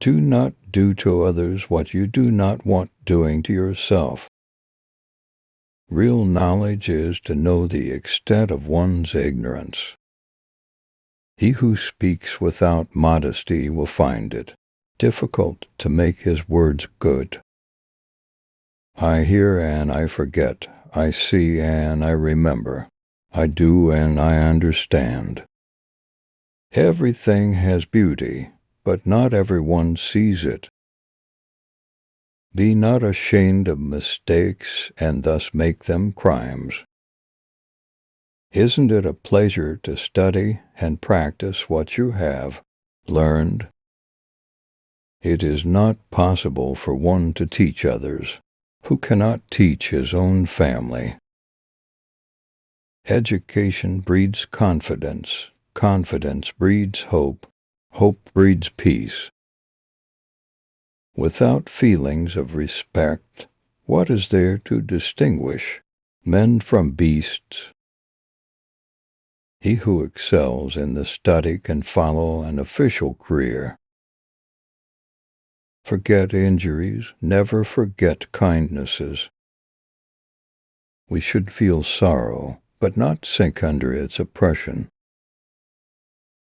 Do not do to others what you do not want doing to yourself. Real knowledge is to know the extent of one's ignorance. He who speaks without modesty will find it difficult to make his words good. I hear and I forget, I see and I remember, I do and I understand. Everything has beauty, but not everyone sees it. Be not ashamed of mistakes and thus make them crimes. Isn't it a pleasure to study and practice what you have learned? It is not possible for one to teach others who cannot teach his own family. Education breeds confidence, confidence breeds hope, hope breeds peace. Without feelings of respect, what is there to distinguish men from beasts? He who excels in the study can follow an official career. Forget injuries, never forget kindnesses. We should feel sorrow, but not sink under its oppression.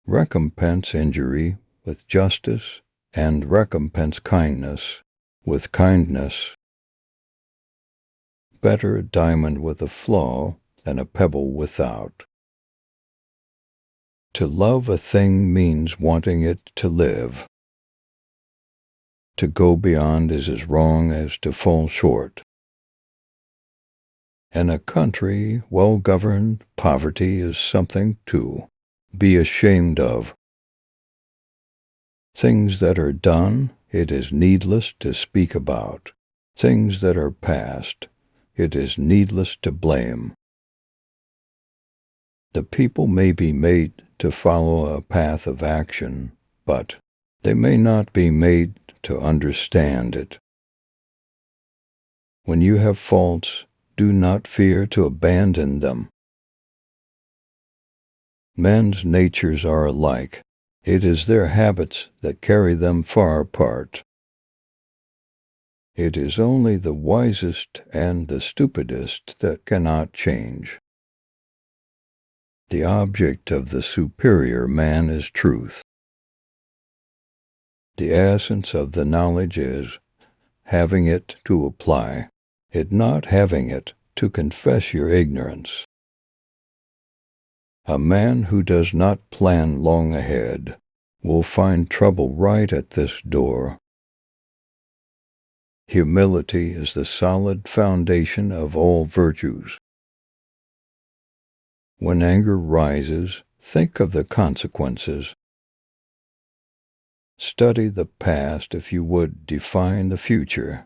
Recompense injury with justice, and recompense kindness with kindness. Better a diamond with a flaw than a pebble without. To love a thing means wanting it to live. To go beyond is as wrong as to fall short. In a country well governed, poverty is something to be ashamed of. Things that are done, it is needless to speak about. Things that are past, it is needless to blame. The people may be made to follow a path of action, but they may not be made to understand it. When you have faults, do not fear to abandon them. Men's natures are alike. It is their habits that carry them far apart. It is only the wisest and the stupidest that cannot change. The object of the superior man is truth. The essence of the knowledge is having it to apply, it not having it to confess your ignorance. A man who does not plan long ahead will find trouble right at this door. Humility is the solid foundation of all virtues. When anger rises, think of the consequences. Study the past if you would define the future.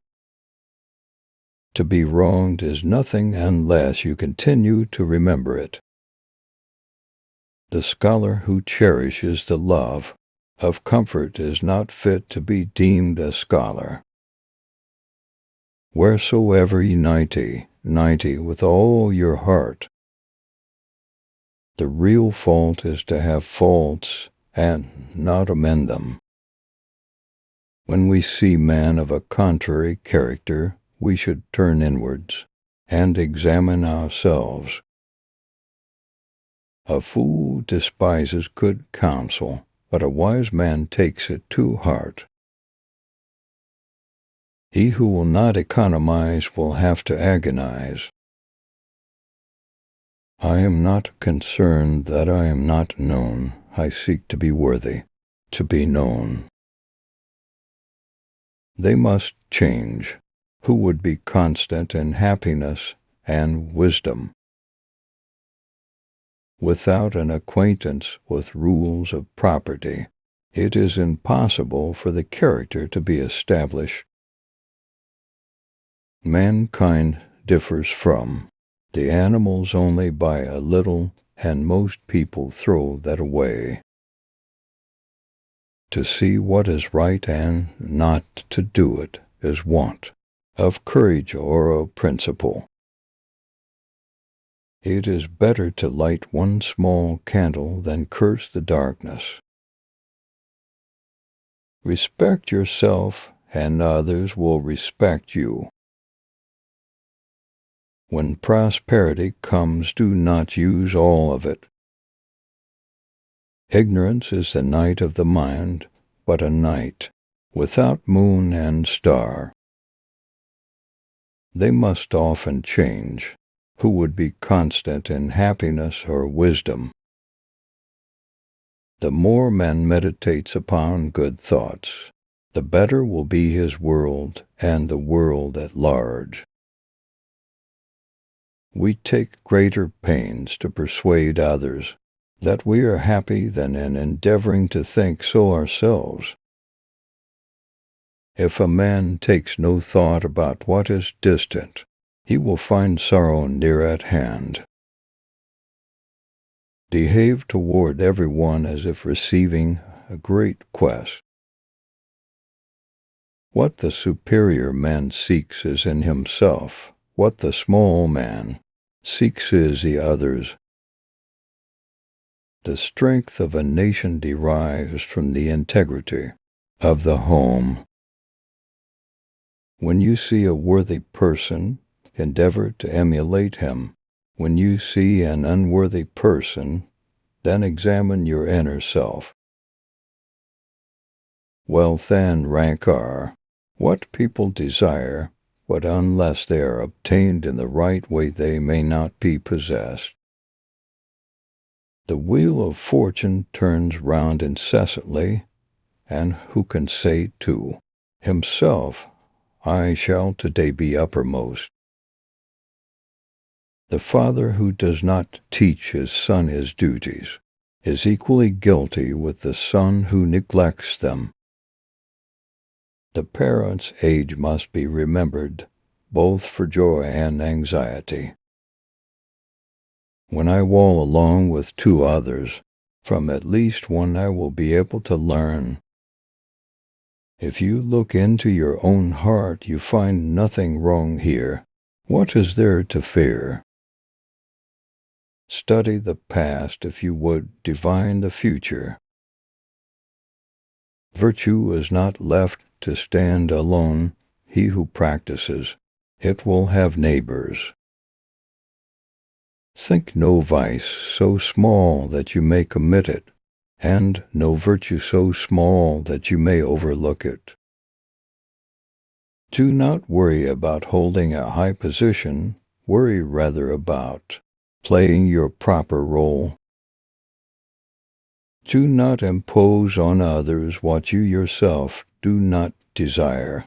To be wronged is nothing unless you continue to remember it. The scholar who cherishes the love of comfort is not fit to be deemed a scholar. Wheresoever unite with all your heart. The real fault is to have faults and not amend them. When we see men of a contrary character, we should turn inwards and examine ourselves. A fool despises good counsel, but a wise man takes it to heart. He who will not economize will have to agonize. I am not concerned that I am not known. I seek to be worthy, to be known. They must change, who would be constant in happiness and wisdom. Without an acquaintance with rules of property, it is impossible for the character to be established. Mankind differs from the animals only by a little, and most people throw that away. To see what is right and not to do it is want of courage or of principle. It is better to light one small candle than curse the darkness. Respect yourself, and others will respect you. When prosperity comes, do not use all of it. Ignorance is the night of the mind, but a night without moon and star. They must often change, who would be constant in happiness or wisdom. The more man meditates upon good thoughts, the better will be his world and the world at large. We take greater pains to persuade others that we are happy than in endeavoring to think so ourselves. If a man takes no thought about what is distant, he will find sorrow near at hand. Behave toward everyone as if receiving a great quest. What the superior man seeks is in himself. What the small man seeks is the others. The strength of a nation derives from the integrity of the home. When you see a worthy person, endeavor to emulate him. When you see an unworthy person, then examine your inner self. Wealth and rank are what people desire, but unless they are obtained in the right way they may not be possessed. The wheel of fortune turns round incessantly, and who can say to himself, I shall today be uppermost? The father who does not teach his son his duties is equally guilty with the son who neglects them. The parent's age must be remembered, both for joy and anxiety. When I walk along with two others, from at least one I will be able to learn. If you look into your own heart, you find nothing wrong here. What is there to fear? Study the past if you would divine the future. Virtue is not left to stand alone. He who practices it will have neighbors. Think no vice so small that you may commit it, and no virtue so small that you may overlook it. Do not worry about holding a high position, worry rather about playing your proper role. Do not impose on others what you yourself do not desire.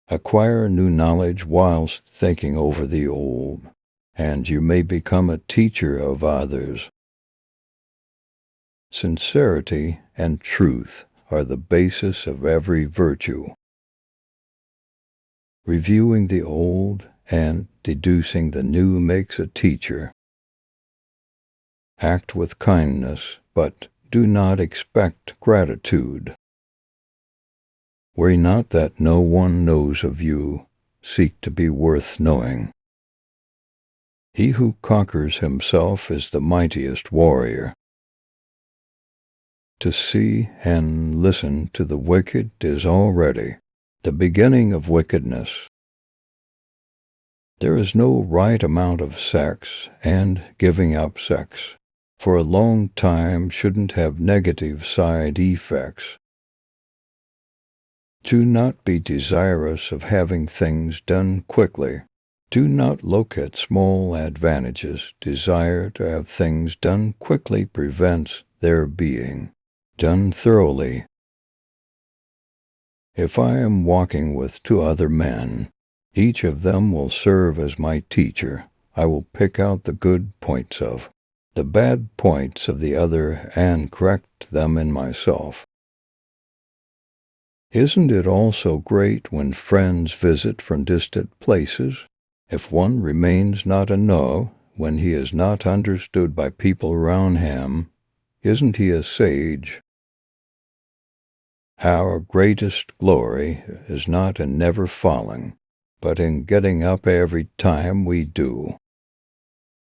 Acquire new knowledge whilst thinking over the old, and you may become a teacher of others. Sincerity and truth are the basis of every virtue. Reviewing the old and deducing the new makes a teacher. Act with kindness, but do not expect gratitude. Worry not that no one knows of you. Seek to be worth knowing. He who conquers himself is the mightiest warrior. To see and listen to the wicked is already the beginning of wickedness. There is no right amount of sex, and giving up sex for a long time shouldn't have negative side effects. Do not be desirous of having things done quickly. Do not look at small advantages. Desire to have things done quickly prevents their being done thoroughly. If I am walking with two other men, each of them will serve as my teacher. I will pick out the good points of the bad points of the other and correct them in myself. Isn't it also great when friends visit from distant places? If one remains not a no, when he is not understood by people around him, isn't he a sage? Our greatest glory is not in never falling, but in getting up every time we do.